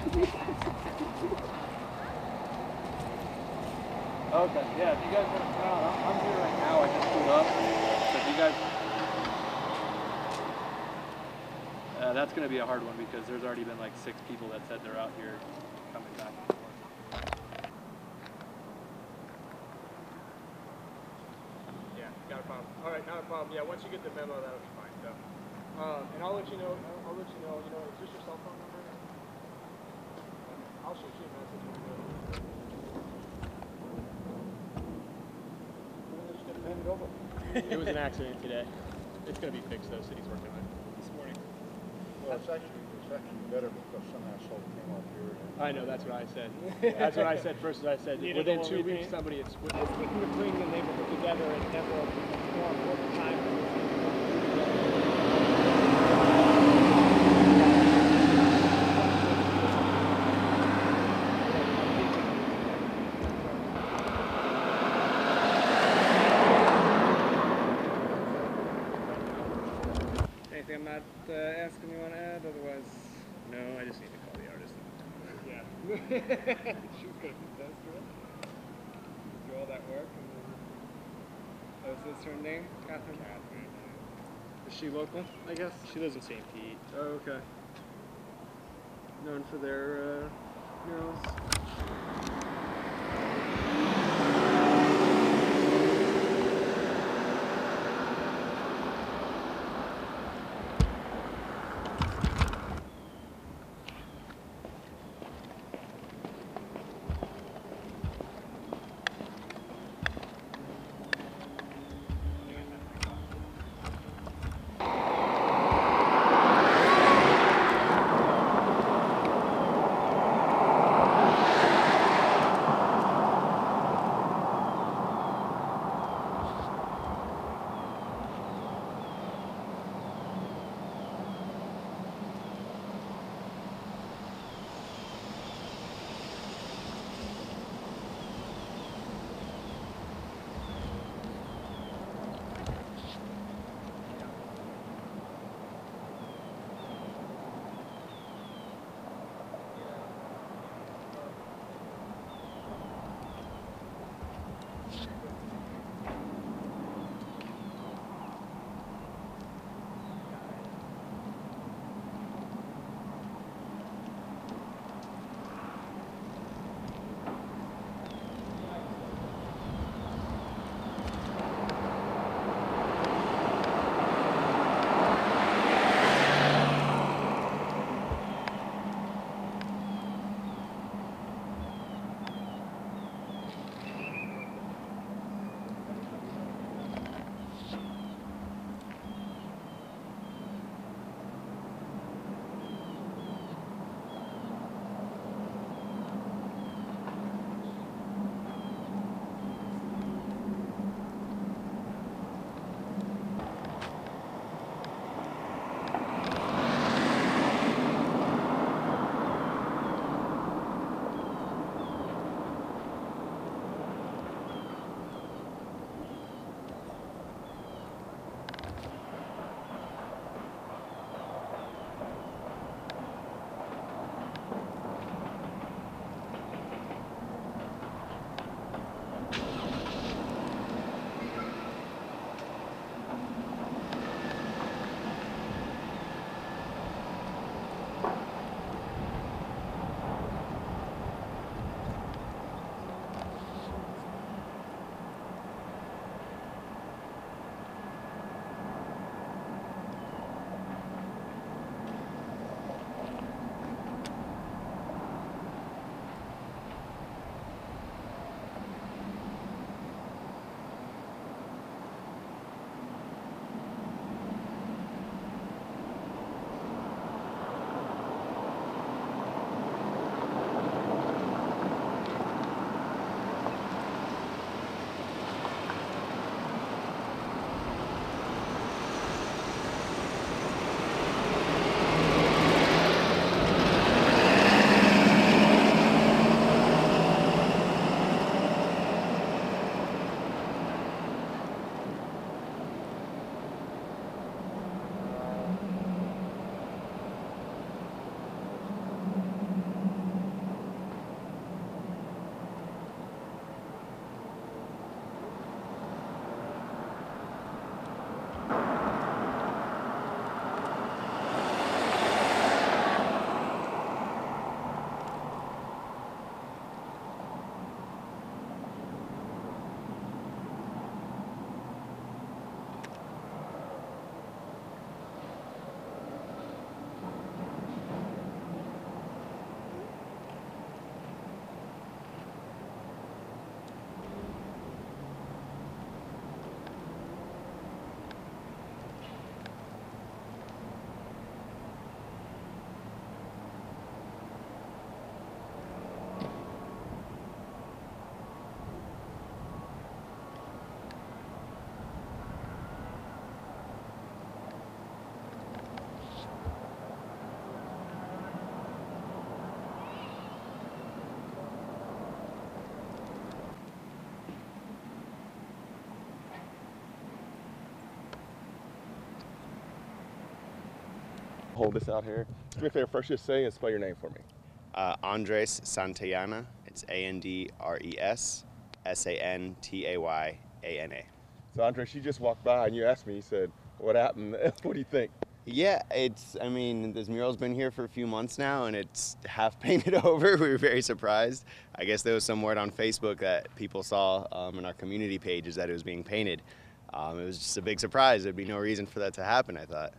Okay, yeah, if you guys want to come out, I'm here right now, I just pulled up, so if you guys, that's going to be a hard one because there's already been like 6 people that said they're out here coming back and forth. Yeah, not a problem. All right, not a problem. Yeah, once you get the memo, that'll be fine. So, and I'll let you know. Is this your cell phone number? I'll shoot you a message when we hand it over. It was an accident today. It's going to be fixed though. City's working on it this morning. Well, it's actually better because some asshole came up here. I know, that's what I said. That's what I said first. I said within 2 weeks somebody it's looking to clean the neighborhood together and never more important time. Anything I'm not asking you want to add? Otherwise, no, I just need to call the artist. Yeah. She was going to contest her. Do all that work. And then... Oh, is this her name? Catherine? Catherine. Is she local, I guess? She lives in St. Pete. Oh, okay. Known for their murals. hold this out here. Do me a favor, first just say and spell your name for me. Andres Santayana. It's Andres Santayana. So Andres, you just walked by and you asked me, you said, what happened? What do you think? Yeah, I mean, this mural's been here for a few months now, and it's half painted over. We were very surprised. I guess there was some word on Facebook that people saw in our community pages that it was being painted. It was just a big surprise. There'd be no reason for that to happen, I thought.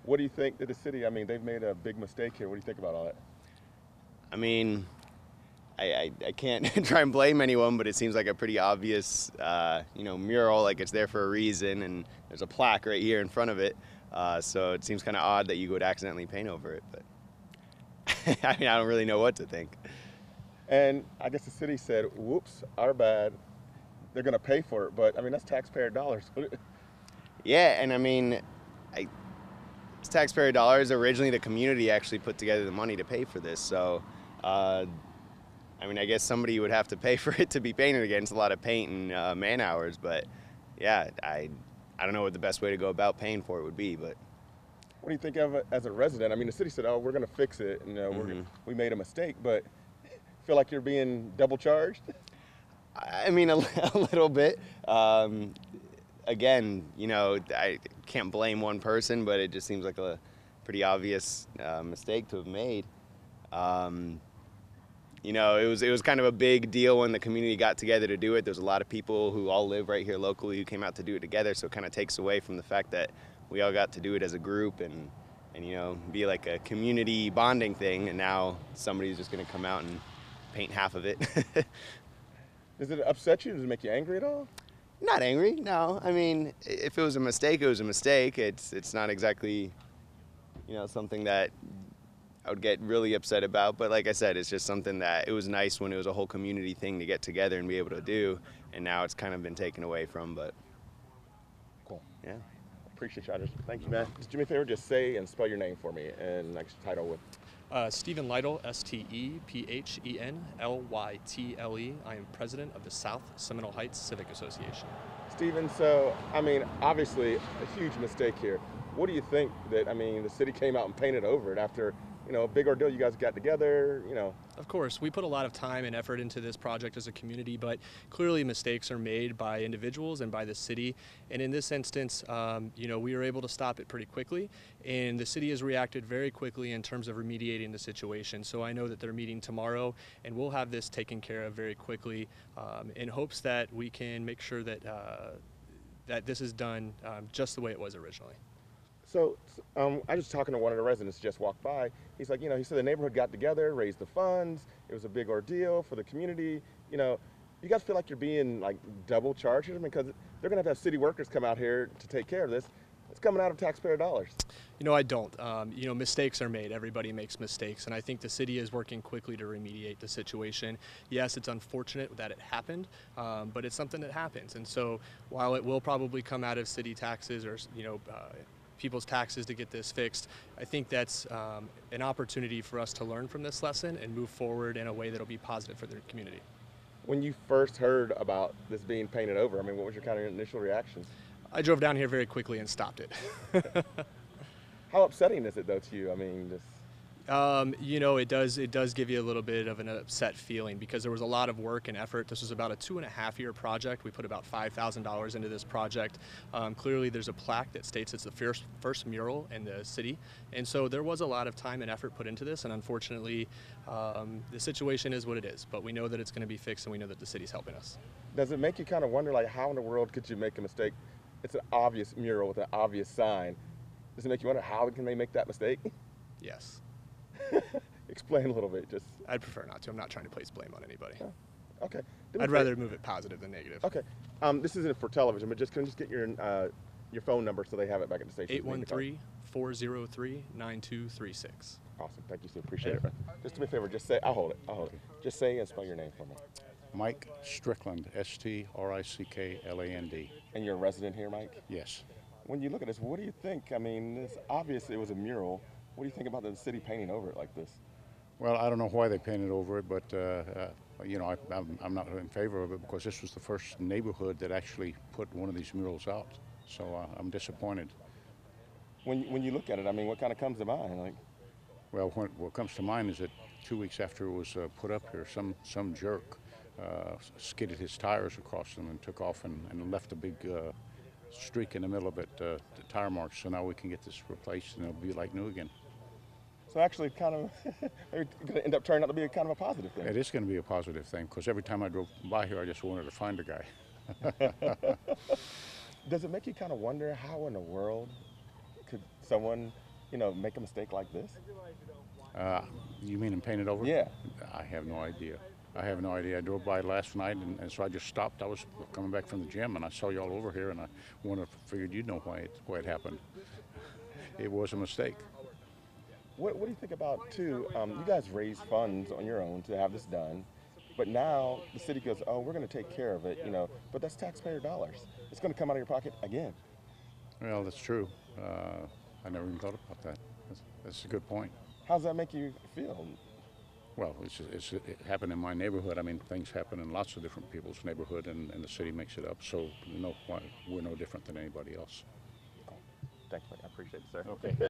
What do you think that the city, I mean, they've made a big mistake here. What do you think about all that? I mean, I can't try and blame anyone, but it seems like a pretty obvious, mural, like it's there for a reason, and there's a plaque right here in front of it. So it seems kind of odd that you would accidentally paint over it, but I mean, I don't really know what to think. And I guess the city said, whoops, our bad. They're going to pay for it, but I mean, that's taxpayer dollars. Yeah, and I mean, it's taxpayer dollars. Originally, the community actually put together the money to pay for this, so I mean, I guess somebody would have to pay for it to be painted again. It's a lot of paint and man hours, but yeah, I don't know what the best way to go about paying for it would be, but. What do you think of it as a resident? I mean, the city said, oh, we're going to fix it, and we made a mistake, but feel like you're being double charged? I mean, a little bit. Again, I can't blame one person, but it just seems like a pretty obvious mistake to have made. It was kind of a big deal when the community got together to do it. There's a lot of people who all live right here locally who came out to do it together, so it kind of takes away from the fact that we all got to do it as a group and be like a community bonding thing, and now somebody's just going to come out and paint half of it. Does it upset you? Does it make you angry at all? Not angry, no. I mean, if it was a mistake, it was a mistake. It's not exactly, something that I would get really upset about. But like I said, it's just something that it was nice when it was a whole community thing to get together and be able to do. And now it's kind of been taken away from, but. Cool. Yeah. Appreciate you, Andres. Thank you, man. Just do me a favor, just say and spell your name for me and next title with. Stephen Lytle, STEPHENLYTLE. I am president of the South Seminole Heights Civic Association. Stephen, so, I mean, obviously a huge mistake here. What do you think that, the city came out and painted over it after, a big ordeal you guys got together, Of course, we put a lot of time and effort into this project as a community, but clearly mistakes are made by individuals and by the city. And in this instance, we were able to stop it pretty quickly, and the city has reacted very quickly in terms of remediating the situation. So I know that they're meeting tomorrow, and we'll have this taken care of very quickly in hopes that we can make sure that that this is done just the way it was originally. So I was talking to one of the residents just walked by. He's like, he said the neighborhood got together, raised the funds. It was a big ordeal for the community. You guys feel like you're being like double charged here because they're going to have city workers come out here to take care of this. It's coming out of taxpayer dollars. I don't. Mistakes are made. Everybody makes mistakes. And I think the city is working quickly to remediate the situation. Yes, it's unfortunate that it happened, but it's something that happens. And so while it will probably come out of city taxes or, people's taxes to get this fixed, I think that's an opportunity for us to learn from this lesson and move forward in a way that'll be positive for the community. When you first heard about this being painted over, what was your kind of initial reaction? I drove down here very quickly and stopped it. How upsetting is it though to you? It does give you a little bit of an upset feeling because there was a lot of work and effort. This was about a 2.5-year project. We put about $5,000 into this project. Clearly there's a plaque that states it's the first mural in the city. And so there was a lot of time and effort put into this, and unfortunately the situation is what it is. But we know that it's going to be fixed, and we know that the city's helping us. Does it make you kind of wonder, how in the world could you make a mistake? It's an obvious mural with an obvious sign. Does it make you wonder how can they make that mistake? Yes. Explain a little bit, just. I'd prefer not to. I'm not trying to place blame on anybody. Oh, okay. I'd rather move it positive than negative. Okay. This isn't for television, but can you just get your phone number so they have it back at the station? 813-403-9236. Awesome. Thank you, Steve. Appreciate it. Just do me a favor. Just say, I'll hold it. Just say and spell your name for me. Mike Strickland, STRICKLAND. And you're a resident here, Mike? Yes. When you look at this, what do you think? It's obvious it was a mural. What do you think about the city painting over it like this? Well, I don't know why they painted over it, but I'm not in favor of it because this was the first neighborhood that actually put one of these murals out. So I'm disappointed. When you look at it, I mean, what kind of comes to mind? Like, Well, what comes to mind is that 2 weeks after it was put up here, some jerk skidded his tires across them and took off and left a big streak in the middle of it, the tire marks. So now we can get this replaced and it'll be like new again. so actually, kind of, it's going to end up turning out to be kind of a positive thing. It is going to be a positive thing because every time I drove by here, I just wanted to find the guy. Does it make you kind of wonder how in the world could someone, make a mistake like this? You mean and paint it over? Yeah. I have no idea. I have no idea. I drove by last night, and so I just stopped. I was coming back from the gym, and I saw y'all over here, and I figured you'd know why it happened. It was a mistake. What do you think about, too, you guys raised funds on your own to have this done, but now the city goes, oh, we're going to take care of it, but that's taxpayer dollars. It's going to come out of your pocket again. Well, that's true. I never even thought about that. That's a good point. How does that make you feel? Well, it happened in my neighborhood. I mean, things happen in lots of different people's neighborhood, and the city makes it up. So, we're no different than anybody else. Thank you. I appreciate it, sir. Okay.